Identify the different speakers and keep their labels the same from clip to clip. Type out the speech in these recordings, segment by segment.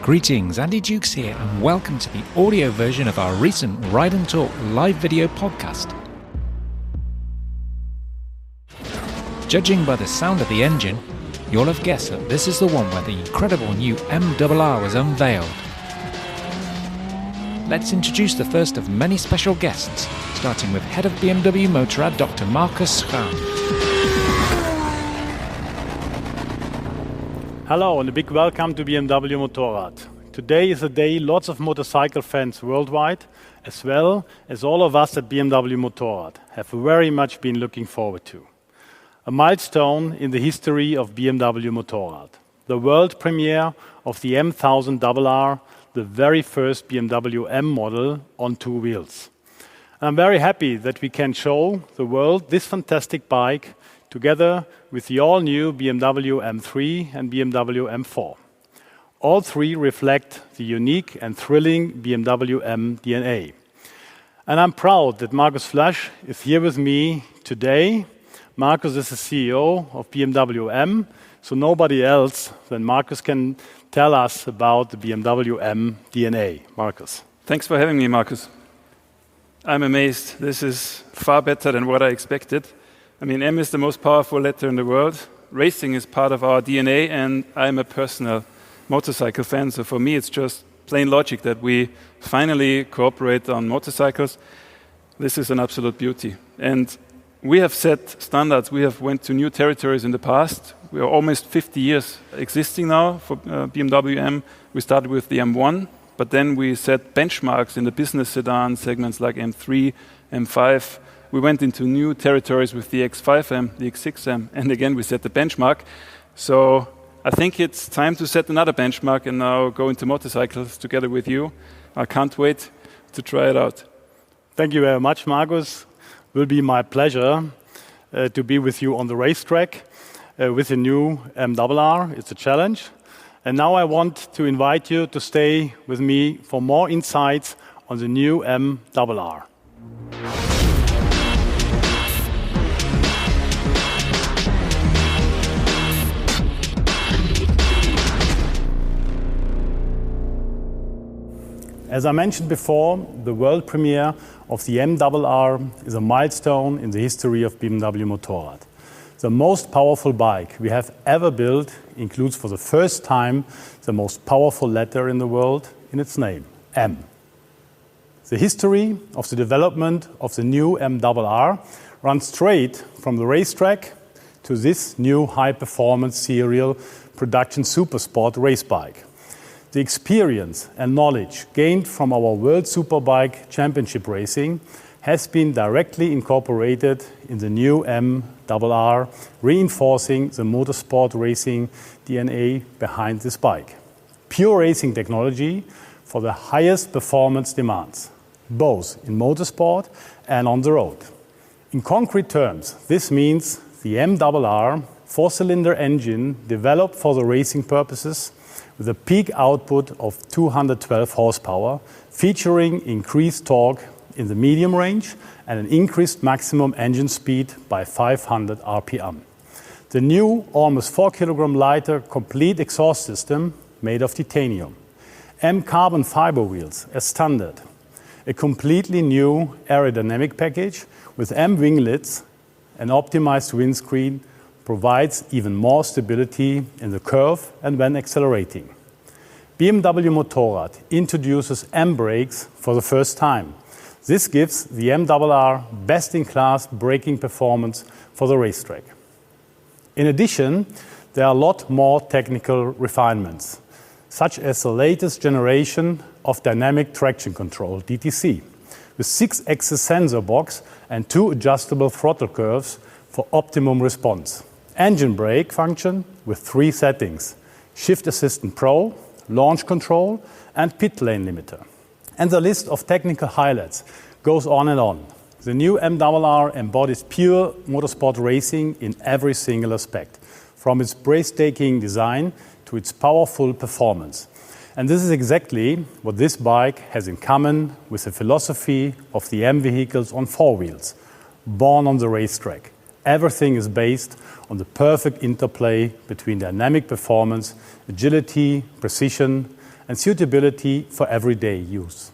Speaker 1: Greetings, Andy Dukes here, and welcome to the audio version of our recent Ride and Talk live video podcast. Judging by the sound of the engine, you'll have guessed that this is the one where the incredible new MRR was unveiled. Let's introduce the first of many special guests, starting with head of BMW Motorrad Dr. Markus Schramm.
Speaker 2: Hello and a big welcome to BMW Motorrad. Today is a day lots of motorcycle fans worldwide, as well as all of us at BMW Motorrad, have very much been looking forward to. A milestone in the history of BMW Motorrad. The world premiere of the M1000RR, the very first BMW M model on two wheels. And I'm very happy that we can show the world this fantastic bike together with the all-new BMW M3 and BMW M4. All three reflect the unique and thrilling BMW M DNA. And I'm proud that Markus Flasch is here with me today. Markus is the CEO of BMW M, so nobody else than Markus can tell us about the BMW M DNA. Markus.
Speaker 3: Thanks for having me, Markus. I'm amazed. This is far better than what I expected. I mean, M is the most powerful letter in the world. Racing is part of our DNA, and I'm a personal motorcycle fan. So for me, it's just plain logic that we finally cooperate on motorcycles. This is an absolute beauty. And we have set standards. We have went to new territories in the past. We are almost 50 years existing now for BMW M. We started with the M1, but then we set benchmarks in the business sedan segments like M3, M5. We went into new territories with the X5M, the X6M, and again we set the benchmark. So I think it's time to set another benchmark and now go into motorcycles together with you. I can't wait to try it out.
Speaker 2: Thank you very much, Markus. It will be my pleasure to be with you on the racetrack with the new MRR. It's a challenge. And now I want to invite you to stay with me for more insights on the new MRR. As I mentioned before, the world premiere of the MRR is a milestone in the history of BMW Motorrad. The most powerful bike we have ever built includes for the first time the most powerful letter in the world in its name, M. The history of the development of the new MRR runs straight from the racetrack to this new high-performance serial production supersport race bike. The experience and knowledge gained from our World Superbike Championship racing has been directly incorporated in the new MRR, reinforcing the motorsport racing DNA behind this bike. Pure racing technology for the highest performance demands, both in motorsport and on the road. In concrete terms, this means the MRR four-cylinder engine developed for the racing purposes with a peak output of 212 horsepower, featuring increased torque in the medium range and an increased maximum engine speed by 500 RPM. The new, almost 4 kilogram lighter, complete exhaust system made of titanium. M carbon fiber wheels as standard. A completely new aerodynamic package with M winglets, an optimized windscreen, provides even more stability in the curve and when accelerating. BMW Motorrad introduces M brakes for the first time. This gives the MRR best-in-class braking performance for the racetrack. In addition, there are a lot more technical refinements, such as the latest generation of dynamic traction control, DTC, with 6-axis sensor box and 2 adjustable throttle curves for optimum response. Engine brake function with 3 settings: Shift Assistant Pro, Launch Control, and Pit Lane Limiter. And the list of technical highlights goes on and on. The new MRR embodies pure motorsport racing in every single aspect, from its breathtaking design to its powerful performance. And this is exactly what this bike has in common with the philosophy of the M vehicles on 4 wheels, born on the racetrack. Everything is based on the perfect interplay between dynamic performance, agility, precision, and suitability for everyday use.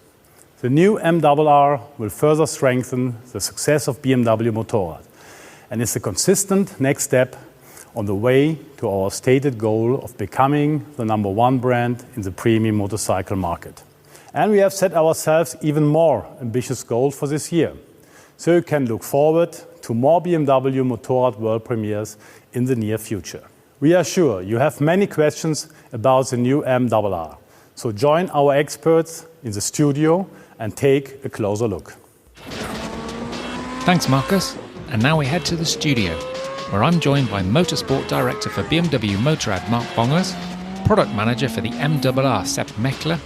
Speaker 2: The new MRR will further strengthen the success of BMW Motorrad and is a consistent next step on the way to our stated goal of becoming the #1 brand in the premium motorcycle market. And we have set ourselves even more ambitious goals for this year, so you can look forward to more BMW Motorrad world premieres in the near future. We are sure you have many questions about the new MRR, so join our experts in the studio and take a closer look.
Speaker 1: Thanks, Markus. And now we head to the studio, where I'm joined by Motorsport Director for BMW Motorrad Marc Bongers, Product Manager for the MRR Sepp Mächler,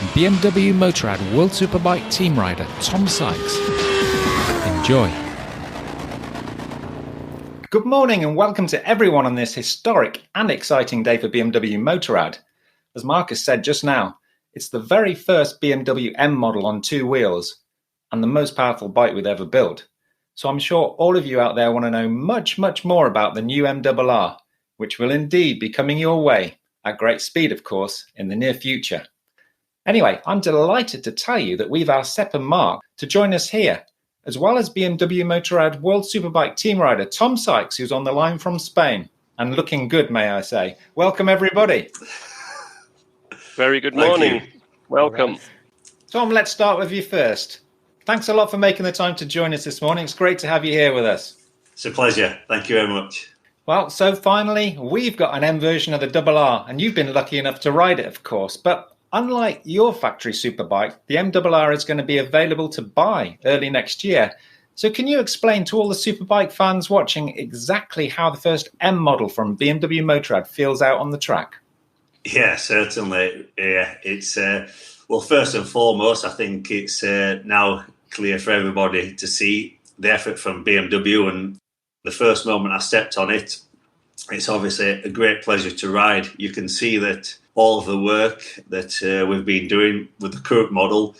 Speaker 1: and BMW Motorrad World Superbike Team Rider Tom Sykes. Enjoy.
Speaker 4: Good morning and welcome to everyone on this historic and exciting day for BMW Motorrad. As Markus said just now, it's the very first BMW M model on two wheels and the most powerful bike we've ever built. So I'm sure all of you out there want to know much more about the new MRR, which will indeed be coming your way at great speed, of course, in the near future. Anyway, I'm delighted to tell you that we've asked Sepp and Marc to join us here, as well as BMW Motorrad World Superbike Team Rider Tom Sykes, who's on the line from Spain and looking good, may I say. Welcome, everybody.
Speaker 5: Very good morning. Welcome.
Speaker 4: Right. Tom, let's start with you first. Thanks a lot for making the time to join us this morning. It's great to have you here with us.
Speaker 6: It's a pleasure. Thank you very much.
Speaker 4: Well, so finally, we've got an M version of the RR, and you've been lucky enough to ride it, of course. But unlike your factory superbike, the MRR is going to be available to buy early next year. So can you explain to all the superbike fans watching exactly how the first M model from BMW Motorrad feels out on the track?
Speaker 6: Yeah, certainly. Yeah, it's well, first and foremost, I think it's now clear for everybody to see the effort from BMW. And the first moment I stepped on it, it's obviously a great pleasure to ride. You can see that all of the work that we've been doing with the current model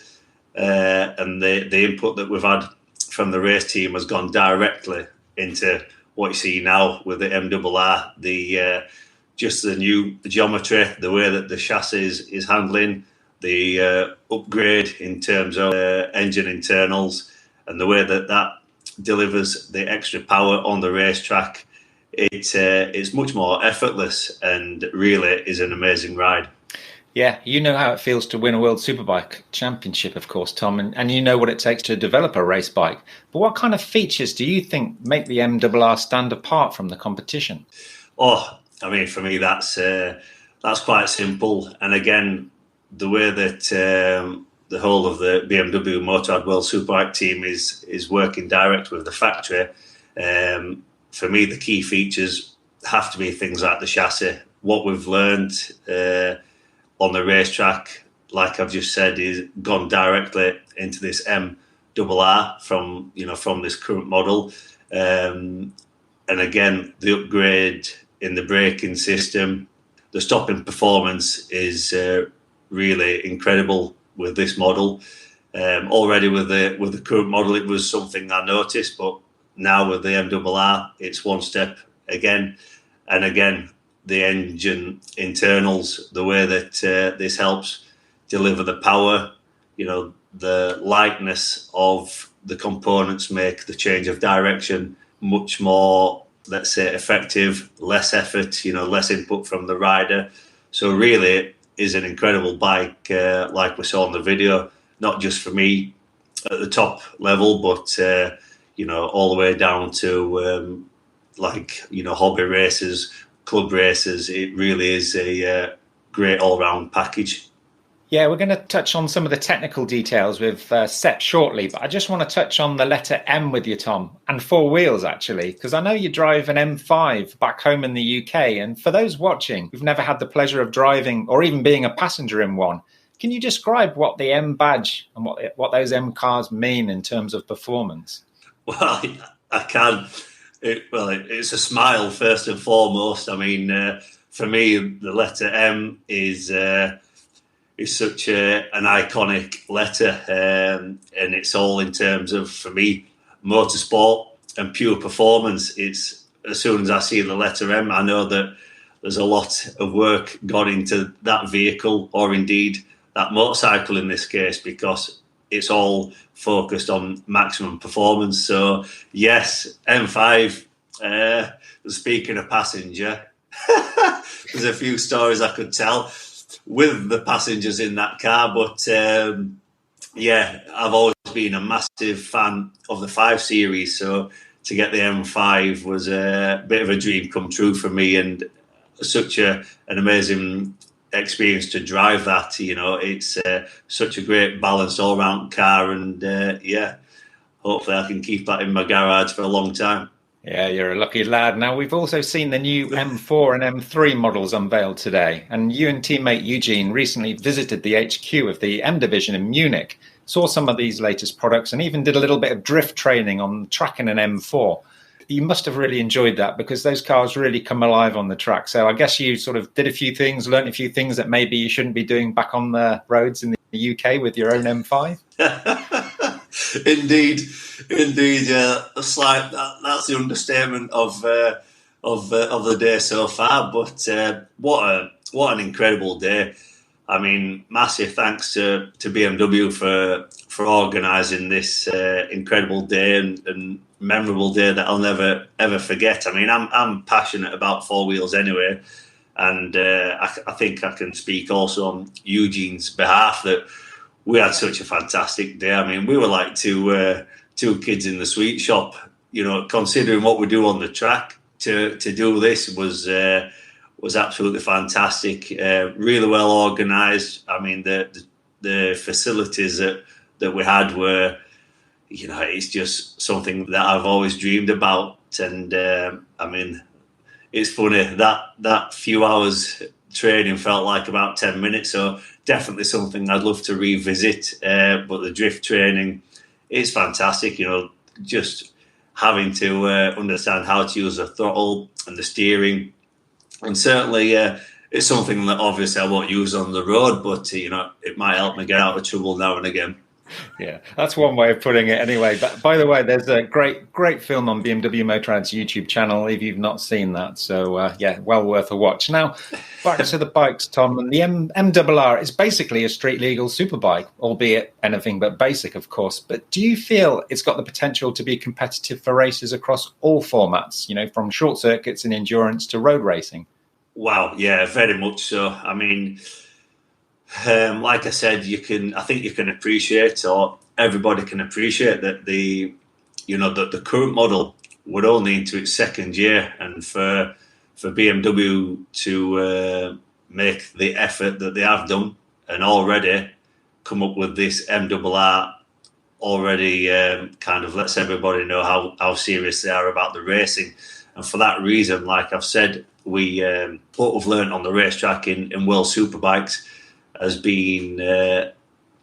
Speaker 6: and the input that we've had from the race team has gone directly into what you see now with the MRR. Just the new geometry, the way that the chassis is handling, the upgrade in terms of engine internals, and the way that delivers the extra power on the racetrack. It's much more effortless and really is an amazing ride.
Speaker 4: Yeah, you know how it feels to win a World Superbike Championship, of course, Tom, and you know what it takes to develop a race bike. But what kind of features do you think make the MRR stand apart from the competition?
Speaker 6: Oh, I mean, for me, that's quite simple. And again, the way that the whole of the BMW Motorrad World Superbike team is working direct with the factory, for me, the key features have to be things like the chassis. What we've learned on the racetrack, like I've just said, is gone directly into this MRR from this current model. And again, the upgrade in the braking system, the stopping performance is really incredible with this model. Already with the current model, it was something I noticed, but now with the MRR, it's one step again. And again, the engine internals, the way that this helps deliver the power, the lightness of the components make the change of direction much more, let's say, effective, less effort, less input from the rider. So really it is an incredible bike, like we saw in the video, not just for me at the top level, but all the way down to hobby racers, club racers. It really is a great all-round package.
Speaker 4: Yeah, we're going to touch on some of the technical details with Sepp shortly, but I just want to touch on the letter M with you, Tom, and four wheels, actually, because I know you drive an M5 back home in the UK, and for those watching who've never had the pleasure of driving or even being a passenger in one, can you describe what the M badge and what those M cars mean in terms of performance?
Speaker 6: Well, I can. It's a smile, first and foremost. I mean, for me, the letter M is such an iconic letter, and it's all in terms of, for me, motorsport and pure performance. It's as soon as I see the letter M, I know that there's a lot of work gone into that vehicle, or indeed that motorcycle in this case, because it's all focused on maximum performance. So yes, M5, speaking of passenger, there's a few stories I could tell with the passengers in that car, but yeah, I've always been a massive fan of the 5 Series, so to get the M5 was a bit of a dream come true for me, and such an amazing experience to drive that. You know, it's such a great balanced all-round car, and yeah, hopefully I can keep that in my garage for a long time.
Speaker 4: Yeah, you're a lucky lad. Now, we've also seen the new M4 and M3 models unveiled today, and you and teammate Eugene recently visited the HQ of the M division in Munich, saw some of these latest products, and even did a little bit of drift training on track in an M4. You must have really enjoyed that, because those cars really come alive on the track. So I guess you sort of did a few things, learned a few things that maybe you shouldn't be doing back on the roads in the UK with your own M5.
Speaker 6: Indeed. That's the understatement of the day so far. But what an incredible day! I mean, massive thanks to BMW for organising this incredible day and memorable day that I'll never ever forget. I mean, I'm passionate about four wheels anyway, and I think I can speak also on Eugene's behalf that we had such a fantastic day. I mean, we were like two kids in the sweet shop. You know, considering what we do on the track, to do this was absolutely fantastic. Really well organised. I mean, the facilities that we had were, you know, it's just something that I've always dreamed about. And I mean, it's funny that few hours training felt like about 10 minutes. So definitely something I'd love to revisit. But the drift training, it's fantastic. You know, just having to understand how to use the throttle and the steering. And certainly it's something that obviously I won't use on the road, but, you know, it might help me get out of trouble now and again.
Speaker 4: Yeah, that's one way of putting it anyway. But by the way, there's a great film on BMW Motorrad's YouTube channel if you've not seen that. So, yeah, well worth a watch. Now, back to the bikes, Tom. And the MRR is basically a street-legal superbike, albeit anything but basic, of course. But do you feel it's got the potential to be competitive for races across all formats, you know, from short circuits and endurance to road racing?
Speaker 6: Wow, yeah, very much so. I mean, like I said, I think you can appreciate, or everybody can appreciate, that the current model would only into its second year, and for BMW to make the effort that they have done and already come up with this MRR already kind of lets everybody know how serious they are about the racing. And for that reason, like I've said, what we've learned on the racetrack in World Superbikes has been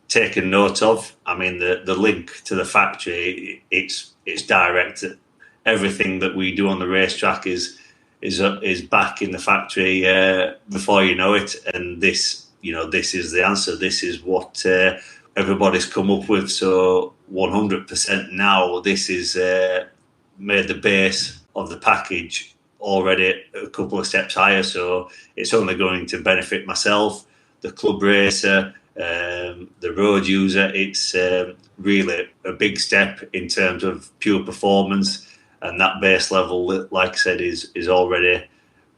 Speaker 6: taken note of. I mean, the link to the factory, it's direct. Everything that we do on the racetrack is back in the factory before you know it. And this is the answer. This is what everybody's come up with. So 100% now, this is made the base of the package already a couple of steps higher. So it's only going to benefit myself, the club racer, the road user. It's really a big step in terms of pure performance, and that base level, like I said, is already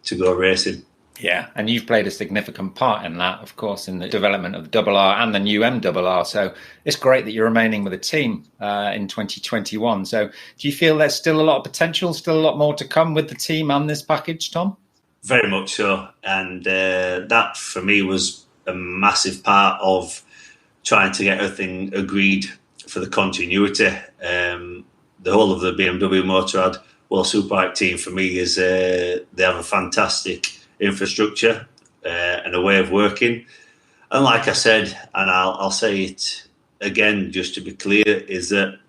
Speaker 6: to go racing.
Speaker 4: Yeah, and you've played a significant part in that, of course, in the development of the RR and the new MRR. So it's great that you're remaining with the team in 2021. So do you feel there's still a lot of potential, still a lot more to come with the team and this package, Tom?
Speaker 6: Very much so. And that, for me, was a massive part of trying to get everything agreed for the continuity. The whole of the BMW Motorrad World Superbike team, for me, is they have a fantastic infrastructure and a way of working. And like I said, and I'll say it again just to be clear, is that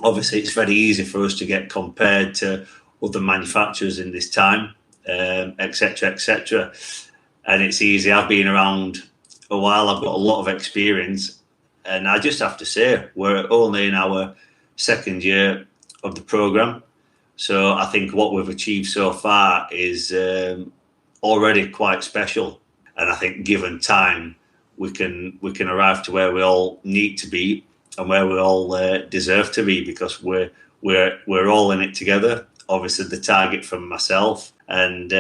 Speaker 6: obviously it's very easy for us to get compared to other manufacturers in this time, etc., etc. And it's easy. I've been around a while. I've got a lot of experience. And I just have to say, we're only in our second year of the programme. So I think what we've achieved so far is already quite special. And I think given time, we can arrive to where we all need to be and where we all deserve to be, because we're all in it together. Obviously, the target from myself, and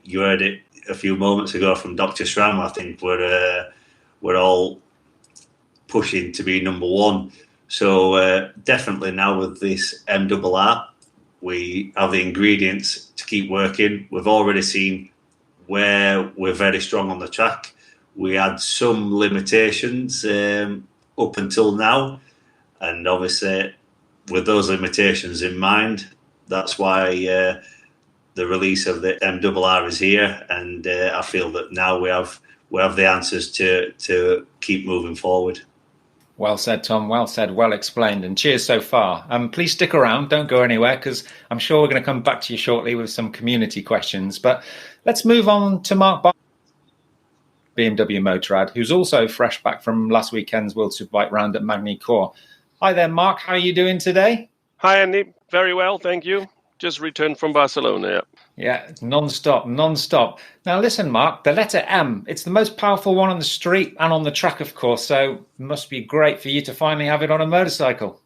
Speaker 6: you heard it a few moments ago from Dr. Schramm. I think we're all pushing to be number one. So definitely now with this MRR, we have the ingredients to keep working. We've already seen where we're very strong on the track. We had some limitations up until now, and obviously with those limitations in mind, that's why the release of the MRR is here, and I feel that now we have the answers to keep moving forward.
Speaker 4: Well said, Tom. Well said. Well explained. And cheers so far. Please stick around. Don't go anywhere, because I'm sure we're going to come back to you shortly with some community questions. But let's move on to Marc Bongers, BMW Motorrad, who's also fresh back from last weekend's World Superbike round at Magny-Cours. Hi there, Marc. How are you doing today?
Speaker 5: Hi, Andy. Very well, thank you. Just returned from Barcelona.
Speaker 4: Yeah, non-stop. Now listen, Marc, the letter M, it's the most powerful one on the street and on the track, of course, so it must be great for you to finally have it on a motorcycle.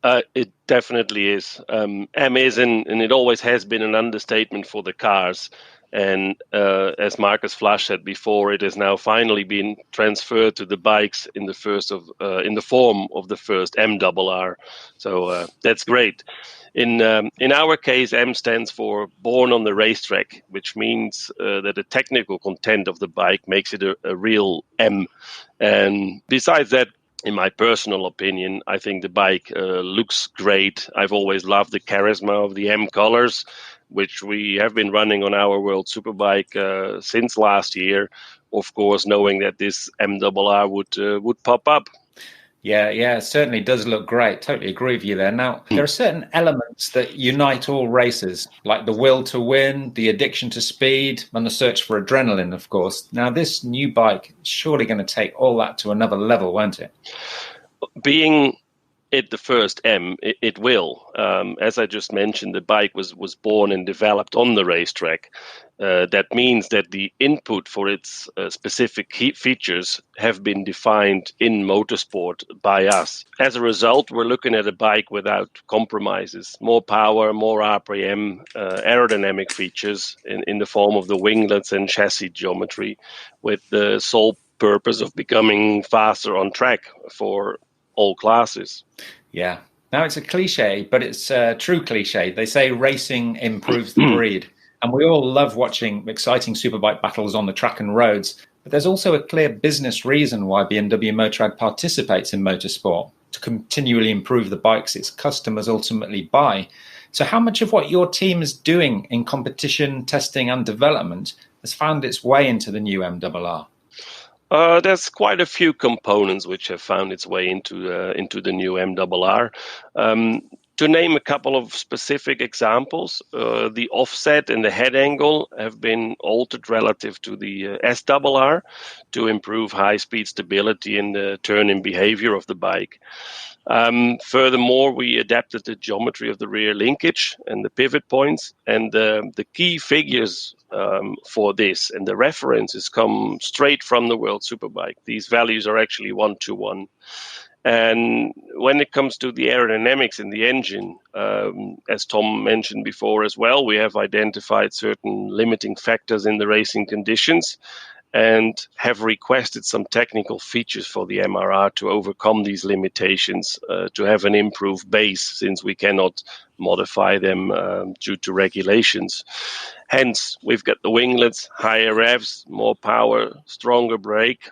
Speaker 5: It definitely is. M is, and it always has been, an understatement for the cars. And as Marcus Flash said before, it has now finally been transferred to the bikes in the form of the first MRR. So that's great. In our case, M stands for Born on the Racetrack, which means that the technical content of the bike makes it a real M. And besides that, in my personal opinion, I think the bike looks great. I've always loved the charisma of the M colors, which we have been running on our World Superbike since last year. Of course, knowing that this MRR would pop up.
Speaker 4: Yeah, it certainly does look great. Totally agree with you there. Now, there are certain elements that unite all racers, like the will to win, the addiction to speed, and the search for adrenaline, of course. Now, this new bike is surely going to take all that to another level, won't it?
Speaker 5: Being it the first M, it will. As I just mentioned, the bike was born and developed on the racetrack. That means that the input for its specific key features have been defined in motorsport by us. As a result, we're looking at a bike without compromises. More power, more RPM, aerodynamic features in the form of the winglets and chassis geometry, with the sole purpose of becoming faster on track for all classes.
Speaker 4: Yeah. Now, it's a cliche, but it's a true cliche. They say racing improves the breed. And we all love watching exciting superbike battles on the track and roads. But there's also a clear business reason why BMW Motorrad participates in motorsport, to continually improve the bikes its customers ultimately buy. So how much of what your team is doing in competition, testing and development has found its way into the new MRR?
Speaker 5: There's quite a few components which have found its way into the new MRR. To name a couple of specific examples, the offset and the head angle have been altered relative to the SRR to improve high-speed stability and the turning behavior of the bike. Furthermore, we adapted the geometry of the rear linkage and the pivot points, and the key figures for this and the references come straight from the World Superbike. These values are actually 1-to-1. And when it comes to the aerodynamics in the engine, as Tom mentioned before as well, we have identified certain limiting factors in the racing conditions and have requested some technical features for the MRR to overcome these limitations, to have an improved base, since we cannot modify them due to regulations. Hence, we've got the winglets, higher revs, more power, stronger brake,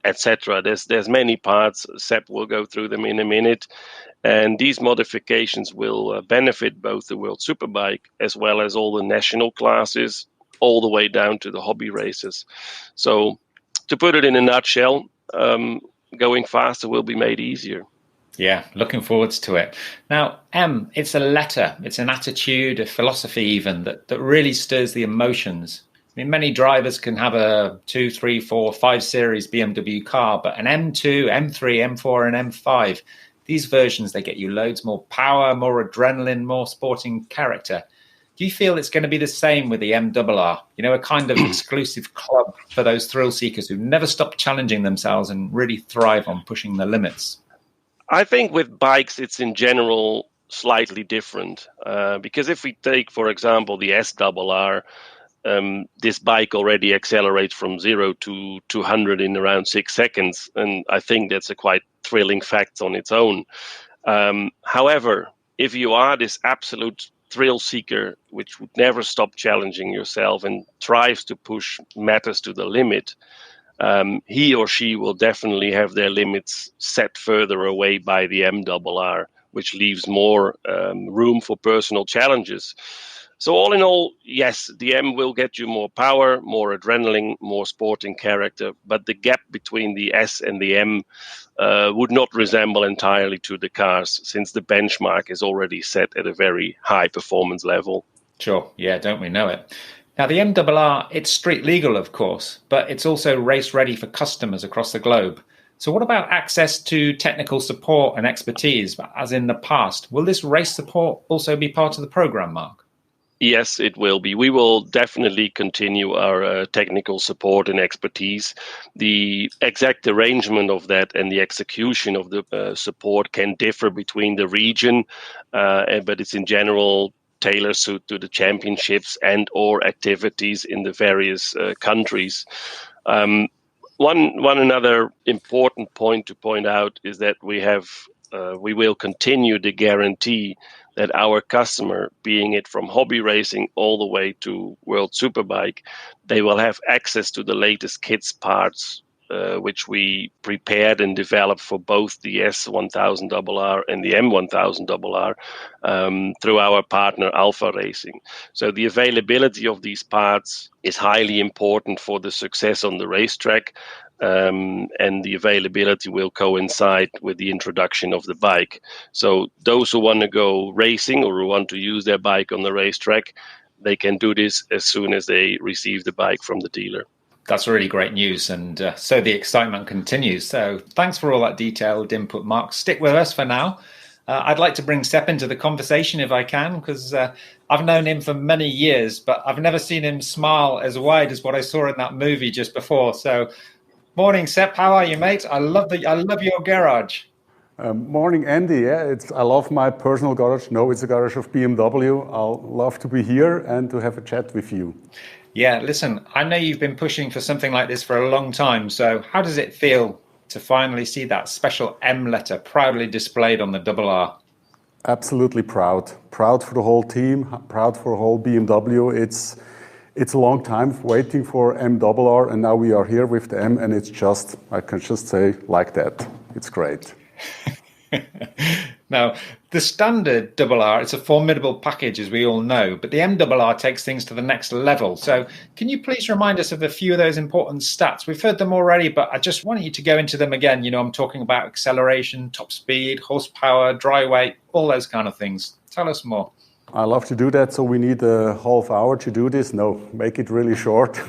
Speaker 5: etc. There's many parts. Sepp will go through them in a minute. And these modifications will benefit both the World Superbike as well as all the national classes, all the way down to the hobby races. So to put it in a nutshell, going faster will be made easier.
Speaker 4: Yeah, looking forwards to it. Now, M, it's a letter, it's an attitude, a philosophy even, that really stirs the emotions. I mean, many drivers can have a 2, 3, 4, 5 series BMW car, but an M2, M3, M4 and M5, these versions, they get you loads more power, more adrenaline, more sporting character. Do you feel it's going to be the same with the MRR? You know, a kind of exclusive club for those thrill seekers who never stop challenging themselves and really thrive on pushing the limits?
Speaker 5: I think with bikes, it's in general slightly different because if we take, for example, the SRR, this bike already accelerates from 0 to 200 in around 6 seconds. And I think that's a quite thrilling fact on its own. However, if you are this absolute thrill seeker, which would never stop challenging yourself and tries to push matters to the limit, he or she will definitely have their limits set further away by the MRR, which leaves more room for personal challenges. So all in all, yes, the M will get you more power, more adrenaline, more sporting character, but the gap between the S and the M would not resemble entirely to the cars, since the benchmark is already set at a very high performance level.
Speaker 4: Sure, yeah, don't we know it? Now, the MRR, it's street legal, of course, but it's also race ready for customers across the globe. So what about access to technical support and expertise, as in the past? Will this race support also be part of the program, Mark?
Speaker 5: Yes, it will be. We will definitely continue our technical support and expertise. The exact arrangement of that and the execution of the support can differ between the region, but it's in general tailor-suited to the championships and or activities in the various countries. One another important point to point out is that we will continue the guarantee that our customer, being it from hobby racing all the way to World Superbike, they will have access to the latest kits parts, which we prepared and developed for both the S1000RR and the M1000RR through our partner Alpha Racing. So the availability of these parts is highly important for the success on the racetrack. And the availability will coincide with the introduction of the bike. So those who want to go racing or who want to use their bike on the racetrack, they can do this as soon as they receive the bike from the dealer.
Speaker 4: That's really great news. And so the excitement continues. So thanks for all that detailed input, Mark. Stick with us for now. I'd like to bring Sepp into the conversation if I can, because I've known him for many years, but I've never seen him smile as wide as what I saw in that movie just before. So morning, Sepp. How are you, mate? I love your garage.
Speaker 7: Morning, Andy. Yeah, I love my personal garage. No, it's a garage of BMW. I'll love to be here and to have a chat with you.
Speaker 4: Yeah, listen, I know you've been pushing for something like this for a long time. So how does it feel to finally see that special M letter proudly displayed on the RR?
Speaker 7: Absolutely proud. Proud for the whole team. Proud for the whole BMW. It's a long time waiting for MRR, and now we are here with the M, and I can just say like that. It's great.
Speaker 4: Now, the standard RR, it's a formidable package, as we all know, but the MRR takes things to the next level. So can you please remind us of a few of those important stats? We've heard them already, but I just want you to go into them again. You know, I'm talking about acceleration, top speed, horsepower, dry weight, all those kind of things. Tell us more.
Speaker 7: I love to do that, so we need a half hour to do this. No, make it really short.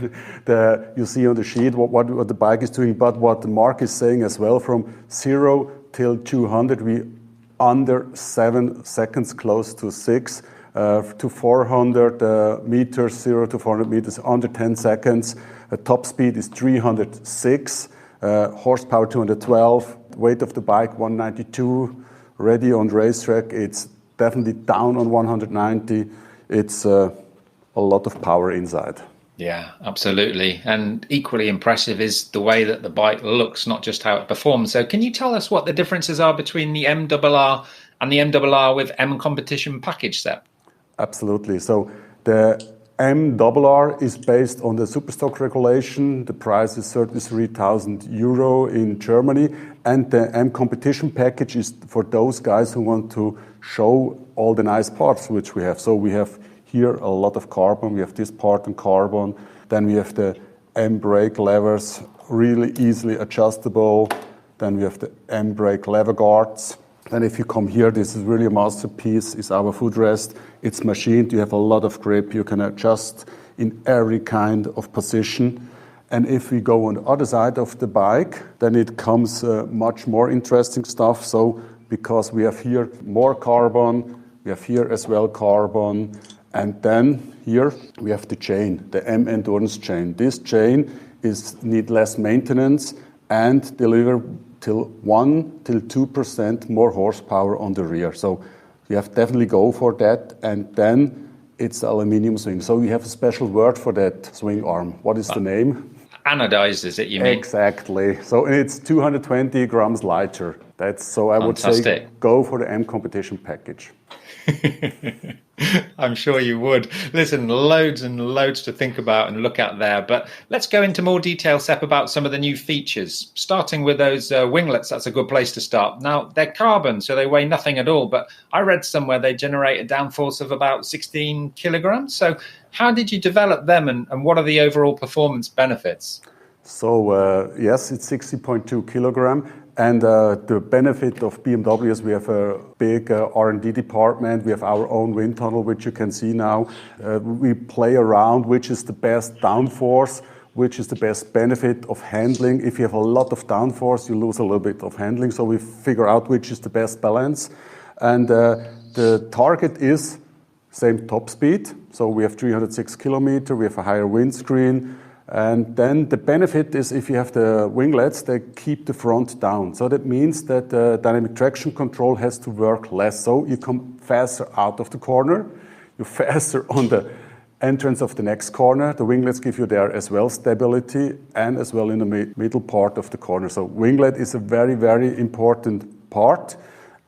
Speaker 7: You see on the sheet what the bike is doing, but what Mark is saying as well, from 0 till 200, we under 7 seconds, close to 6, to 400 meters, 0 to 400 meters, under 10 seconds. Top speed is 306, horsepower 212, weight of the bike 192, ready on racetrack. It's definitely down on 190. It's a lot of power inside.
Speaker 4: Yeah, absolutely. And equally impressive is the way that the bike looks, not just how it performs. So can you tell us what the differences are between the MRR and the MRR with M competition package set?
Speaker 7: Absolutely. So the MRR is based on the Superstock regulation. The price is 33,000 euro in Germany. And the M competition package is for those guys who want to show all the nice parts which we have. So we have here a lot of carbon. We have this part in carbon. Then we have the M brake levers, really easily adjustable. Then we have the M brake lever guards. And if you come here, this is really a masterpiece. It's our footrest. It's machined. You have a lot of grip. You can adjust in every kind of position. And if we go on the other side of the bike, then it comes much more interesting stuff. So because we have here more carbon, we have here as well carbon, And then here we have the chain, the M endurance chain. This chain need less maintenance and deliver till 1-2% more horsepower on the rear. So you have to definitely go for that. And then it's aluminium swing. So we have a special word for that swing arm. What is the name?
Speaker 4: Anodized, is it, you mean?
Speaker 7: Exactly. So it's 220 grams lighter. So I would say go for the M competition package.
Speaker 4: I'm sure you would. Listen, loads and loads to think about and look at there. But let's go into more detail, Sepp, about some of the new features. Starting with those winglets, that's a good place to start. Now, they're carbon, so they weigh nothing at all. But I read somewhere they generate a downforce of about 16 kilograms. So how did you develop them and what are the overall performance benefits?
Speaker 7: So, yes, it's 60.2 kilogram. And the benefit of BMW is we have a big R&D department. We have our own wind tunnel, which you can see now. We play around which is the best downforce, which is the best benefit of handling. If you have a lot of downforce, you lose a little bit of handling. So we figure out which is the best balance. And the target is same top speed. So we have 306 kilometers. We have a higher windscreen. And then the benefit is if you have the winglets, they keep the front down. So that means that the dynamic traction control has to work less. So you come faster out of the corner, you're faster on the entrance of the next corner. The winglets give you there as well stability and as well in the middle part of the corner. So winglet is a very, very important part.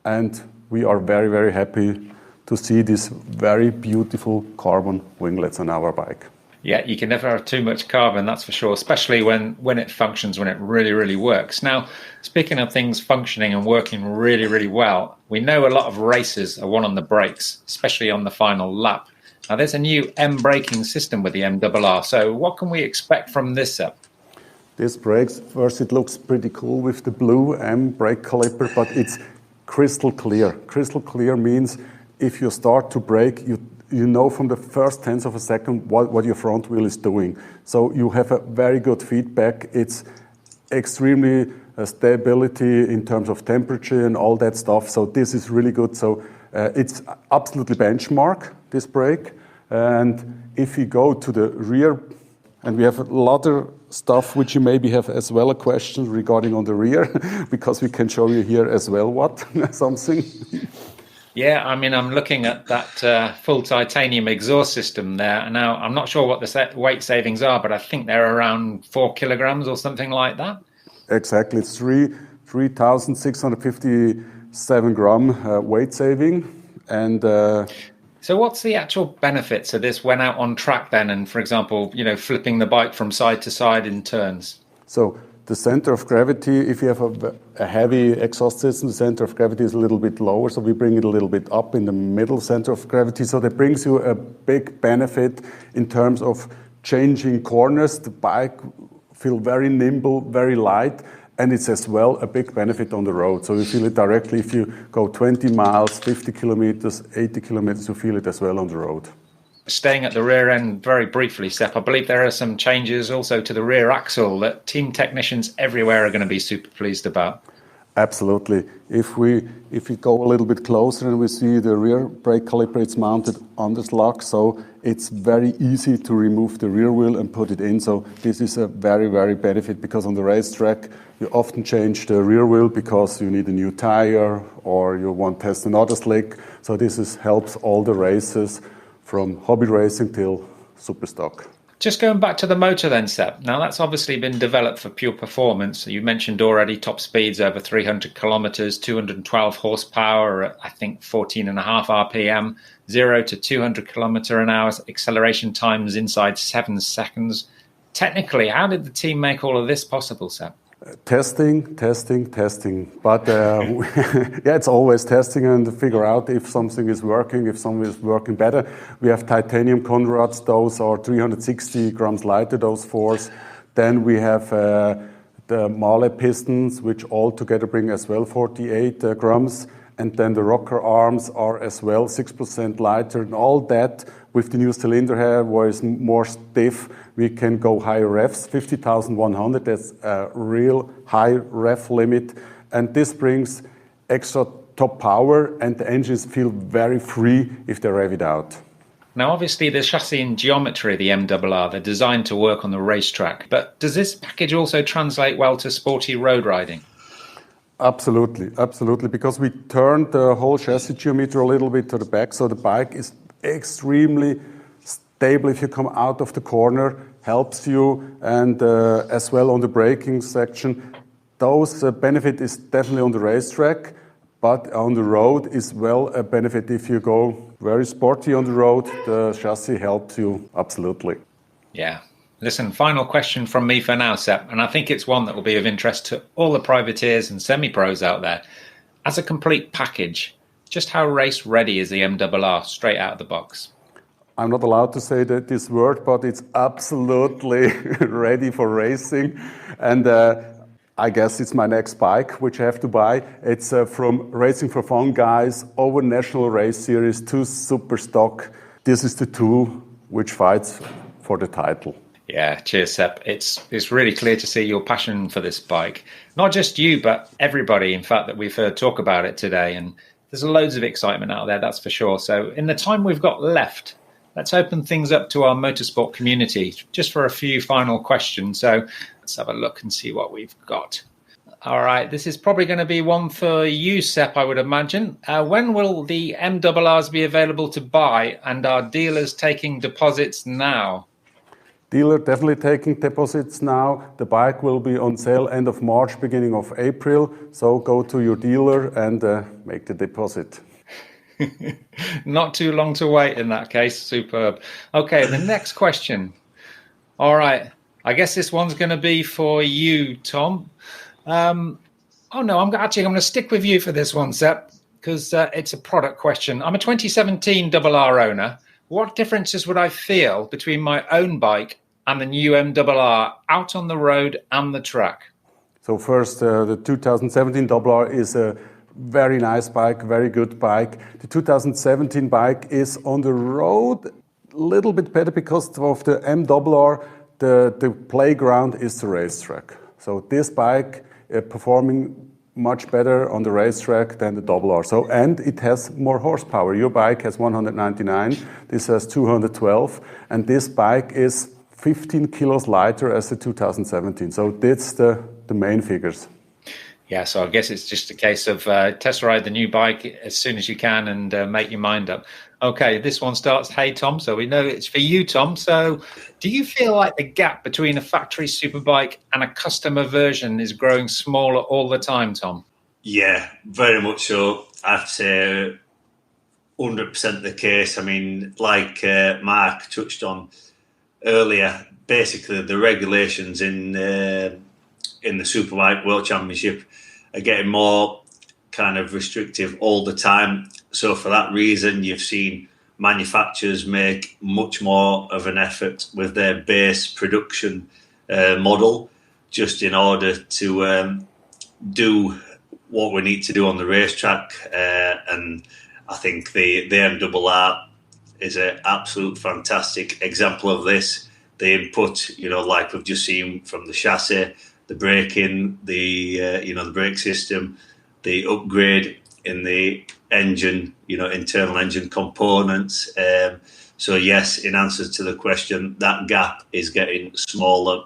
Speaker 7: And we are very, very happy to see these very beautiful carbon winglets on our bike.
Speaker 4: Yeah, you can never have too much carbon, that's for sure, especially when it functions, when it really, really works. Now, speaking of things functioning and working really, really well, we know a lot of races are one on the brakes, especially on the final lap. Now, there's a new M braking system with the MRR. So what can we expect from this, Sepp?
Speaker 7: This brakes, first it looks pretty cool with the blue M brake caliper, but it's crystal clear. Crystal clear means if you start to brake, you know from the first tenth of a second what your front wheel is doing. So you have a very good feedback. It's extremely stability in terms of temperature and all that stuff. So this is really good. So it's absolutely benchmark, this brake. And if you go to the rear, and we have a lot of stuff which you maybe have as well a question regarding on the rear, because we can show you here as well something.
Speaker 4: Yeah, I mean, I'm looking at that full titanium exhaust system there. Now, I'm not sure what the weight savings are, but I think they're around 4 kilograms or something like that.
Speaker 7: Exactly. It's 3,657 gram weight saving. And
Speaker 4: so what's the actual benefits of this when out on track then? And, for example, flipping the bike from side to side in turns?
Speaker 7: So the center of gravity, if you have a heavy exhaust system, the center of gravity is a little bit lower, so we bring it a little bit up in the middle center of gravity. So that brings you a big benefit in terms of changing corners. The bike feels very nimble, very light, and it's as well a big benefit on the road. So you feel it directly if you go 20 miles, 50 kilometers, 80 kilometers, you feel it as well on the road.
Speaker 4: Staying at the rear end very briefly, Sepp, I believe there are some changes also to the rear axle that team technicians everywhere are going to be super pleased about.
Speaker 7: Absolutely. If we go a little bit closer and we see the rear brake caliper, it's mounted on the slug, so it's very easy to remove the rear wheel and put it in. So this is a very, very benefit because on the racetrack you often change the rear wheel because you need a new tire or you want to test another slick. So this helps all the races from hobby racing till super stock.
Speaker 4: Just going back to the motor then, Sepp. Now, that's obviously been developed for pure performance. You mentioned already top speeds over 300 kilometers, 212 horsepower at, I think, 14.5 RPM, 0 to 200 kilometer an hour acceleration times inside 7 seconds. Technically, how did the team make all of this possible, Sepp?
Speaker 7: Testing. But it's always testing and figure out if something is working, if something is working better. We have titanium conrods, those are 360 grams lighter, those fours. Then we have the Marley pistons, which all together bring as well 48 grams. And then the rocker arms are as well 6% lighter. And all that with the new cylinder head, where it's more stiff, we can go higher revs, 50,100. That's a real high rev limit. And this brings extra top power, and the engines feel very free if they rev it out.
Speaker 4: Now, obviously, the chassis and geometry of the MRR, they're designed to work on the racetrack. But does this package also translate well to sporty road riding?
Speaker 7: Absolutely, absolutely. Because we turned the whole chassis geometry a little bit to the back, so the bike is extremely stable if you come out of the corner, helps you, and as well on the braking section. Those benefit is definitely on the racetrack, but on the road is well a benefit if you go very sporty on the road. The chassis helps you absolutely.
Speaker 4: Yeah. Listen, final question from me for now, Sepp, and I think it's one that will be of interest to all the privateers and semi-pros out there. As a complete package, just how race ready is the MRR straight out of the box?
Speaker 7: I'm not allowed to say this word, but it's absolutely ready for racing. And I guess it's my next bike, which I have to buy. It's from Racing for Fun guys over National Race Series to Super Stock. This is the two which fights for the title.
Speaker 4: Yeah, cheers, Sepp. It's really clear to see your passion for this bike. Not just you, but everybody, in fact, that we've heard talk about it today. And there's loads of excitement out there, that's for sure. So in the time we've got left, let's open things up to our motorsport community just for a few final questions. So let's have a look and see what we've got. All right, this is probably going to be one for you, Sepp, I would imagine. When will the MRRs be available to buy, and are dealers taking deposits now?
Speaker 7: Dealer definitely taking deposits now. The bike will be on sale end of March, beginning of April. So go to your dealer and make the deposit.
Speaker 4: Not too long to wait in that case. Superb. Okay, the next question. All right. I guess this one's going to be for you, Tom. I'm going to stick with you for this one, Sepp, because it's a product question. I'm a 2017 RR owner. What differences would I feel between my own bike and the new MRR out on the road and the track?
Speaker 7: So first, the 2017 RR is a very nice bike, very good bike. The 2017 bike is on the road a little bit better because of the MRR. The playground is the racetrack. So this bike performing much better on the racetrack than the RR. So, and it has more horsepower. Your bike has 199, this has 212, and this bike is 15 kilos lighter as the 2017. So that's the main figures.
Speaker 4: Yeah, so I guess it's just a case of test ride the new bike as soon as you can and make your mind up. Okay, this one starts, hey, Tom, so we know it's for you, Tom. So do you feel like the gap between a factory superbike and a customer version is growing smaller all the time, Tom?
Speaker 6: Yeah, very much so. I'd say 100% the case. I mean, like Mark touched on earlier, basically the regulations in the Superbike World Championship are getting more kind of restrictive all the time. So for that reason, you've seen manufacturers make much more of an effort with their base production model, just in order to do what we need to do on the racetrack. And I think the MRR is an absolute fantastic example of this. The input, like we've just seen from the chassis, the braking, the brake system, the upgrade in the engine, internal engine components. So yes, in answer to the question, that gap is getting smaller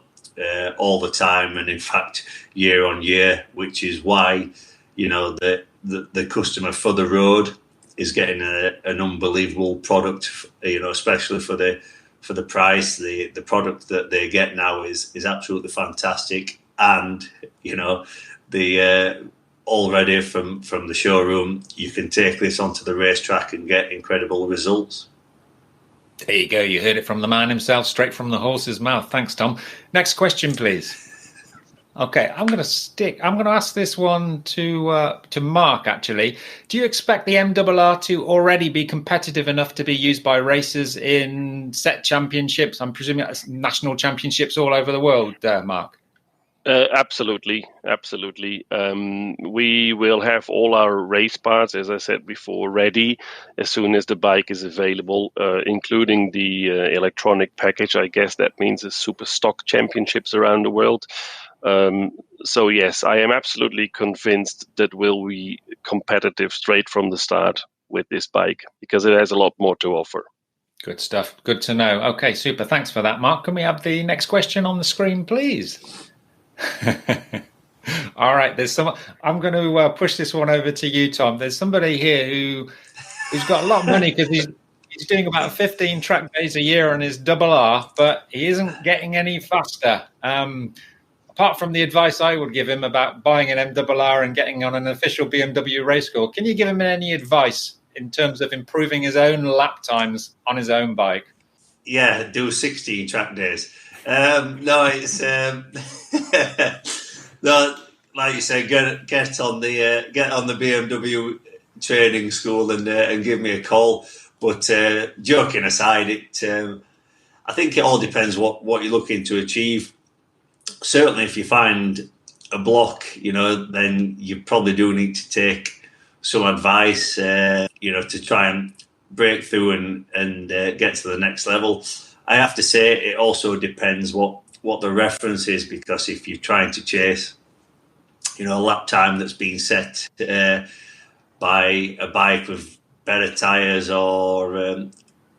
Speaker 6: all the time, and in fact, year on year, which is why the customer for the road is getting an unbelievable product. Especially for the price, the product that they get now is absolutely fantastic, and already from the showroom, you can take this onto the racetrack and get incredible results.
Speaker 4: There you go. You heard it from the man himself, straight from the horse's mouth. Thanks, Tom. Next question, please. Okay, I'm going to ask this one to Mark, actually. Do you expect the MRR to already be competitive enough to be used by racers in set championships? I'm presuming that's national championships all over the world, Mark.
Speaker 5: Absolutely. We will have all our race parts, as I said before, ready as soon as the bike is available, including the electronic package. I guess that means the super stock championships around the world. So yes, I am absolutely convinced that we'll be competitive straight from the start with this bike, because it has a lot more to offer.
Speaker 4: Good stuff. Good to know. Okay, super. Thanks for that, Mark. Can we have the next question on the screen, please? All right. I'm going to push this one over to you, Tom. There's somebody here who's got a lot of money because he's doing about 15 track days a year on his double R, but he isn't getting any faster. Apart from the advice I would give him about buying an MRR and getting on an official BMW race car, can you give him any advice in terms of improving his own lap times on his own bike?
Speaker 6: Yeah, do 16 track days. No, it's no, like you said, get on the BMW training school and give me a call. But joking aside, I think it all depends what you're looking to achieve. Certainly, if you find a block, then you probably do need to take some advice, to try and break through and get to the next level. I have to say, it also depends what the reference is, because if you're trying to chase, a lap time that's been set by a bike with better tyres or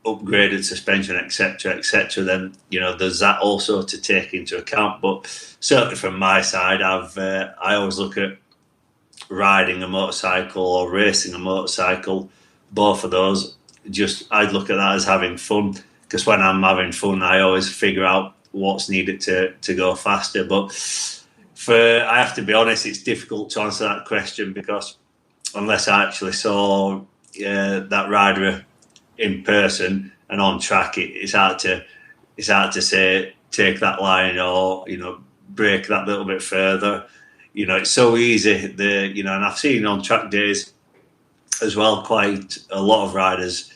Speaker 6: upgraded suspension, etc., then there's that also to take into account. But certainly from my side, I always look at riding a motorcycle or racing a motorcycle, both of those. I'd look at that as having fun, because when I'm having fun, I always figure out what's needed to go faster. But I have to be honest, it's difficult to answer that question, because unless I actually saw that rider in person and on track, it's hard to say take that line or break that little bit further. It's so easy. And I've seen on track days as well quite a lot of riders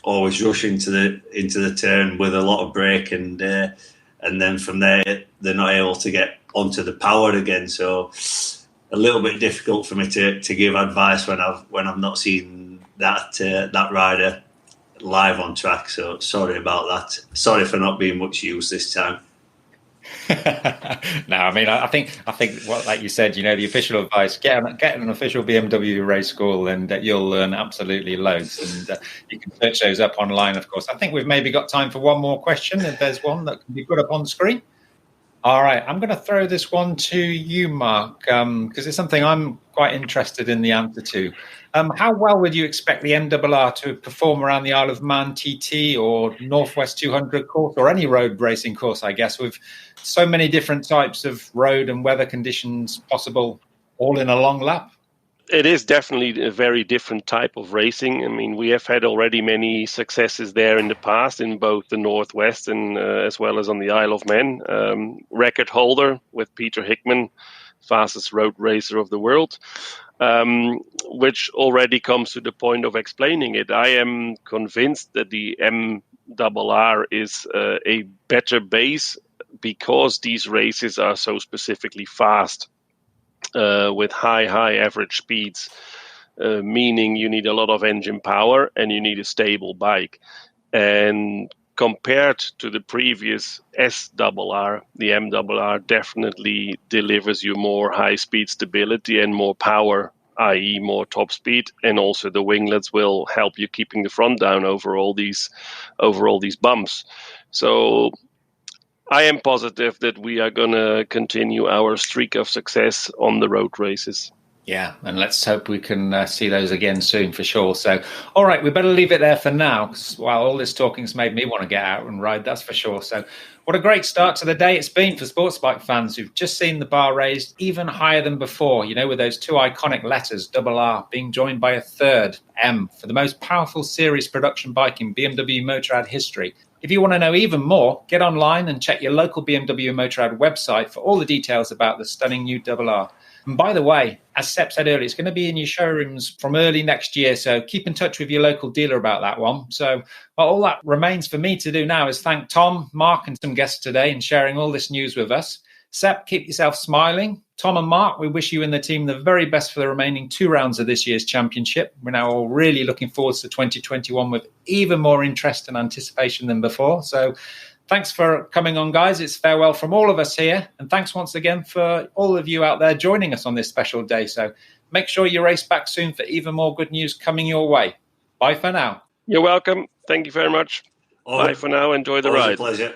Speaker 6: always rush into the turn with a lot of brake, and then from there they're not able to get onto the power again. So a little bit difficult for me to give advice when I've not seen that rider live on track. So sorry about that. Sorry for not being much use this time.
Speaker 4: No, I mean, I think what, like you said, the official advice: get an official BMW race school, and you'll learn absolutely loads. And you can search those up online, of course. I think we've maybe got time for one more question, if there's one that can be put up on the screen. All right, I'm going to throw this one to you, Mark, because it's something I'm quite interested in the answer to. How well would you expect the MRR to perform around the Isle of Man TT or Northwest 200 course, or any road racing course, I guess, with so many different types of road and weather conditions possible, all in a long lap?
Speaker 5: It is definitely a very different type of racing. I mean, we have had already many successes there in the past in both the Northwest and as well as on the Isle of Man. Record holder with Peter Hickman, fastest road racer of the world, which already comes to the point of explaining it. I am convinced that the MRR is a better base because these races are so specifically fast. With high average speeds, meaning you need a lot of engine power and you need a stable bike. And compared to the previous SRR, the MRR definitely delivers you more high-speed stability and more power, i.e. more top speed, and also the winglets will help you keeping the front down over all these bumps. So I am positive that we are going to continue our streak of success on the road races.
Speaker 4: Yeah, and let's hope we can see those again soon for sure. So, all right, we better leave it there for now, because all this talking's made me want to get out and ride, that's for sure. So what a great start to the day it's been for sports bike fans who've just seen the bar raised even higher than before, with those two iconic letters, RR, being joined by a third, M, for the most powerful series production bike in BMW Motorrad history. If you want to know even more, get online and check your local BMW Motorrad website for all the details about the stunning new RR. And by the way, as Sepp said earlier, it's going to be in your showrooms from early next year, so keep in touch with your local dealer about that one. So all that remains for me to do now is thank Tom, Mark, and some guests today in sharing all this news with us. Sepp, keep yourself smiling. Tom and Mark, we wish you and the team the very best for the remaining 2 rounds of this year's championship. We're now all really looking forward to 2021 with even more interest and anticipation than before. So thanks for coming on, guys. It's farewell from all of us here. And thanks once again for all of you out there joining us on this special day. So make sure you race back soon for even more good news coming your way. Bye for now.
Speaker 5: You're welcome. Thank you very much. Bye for now. Enjoy the ride.
Speaker 6: Always a pleasure.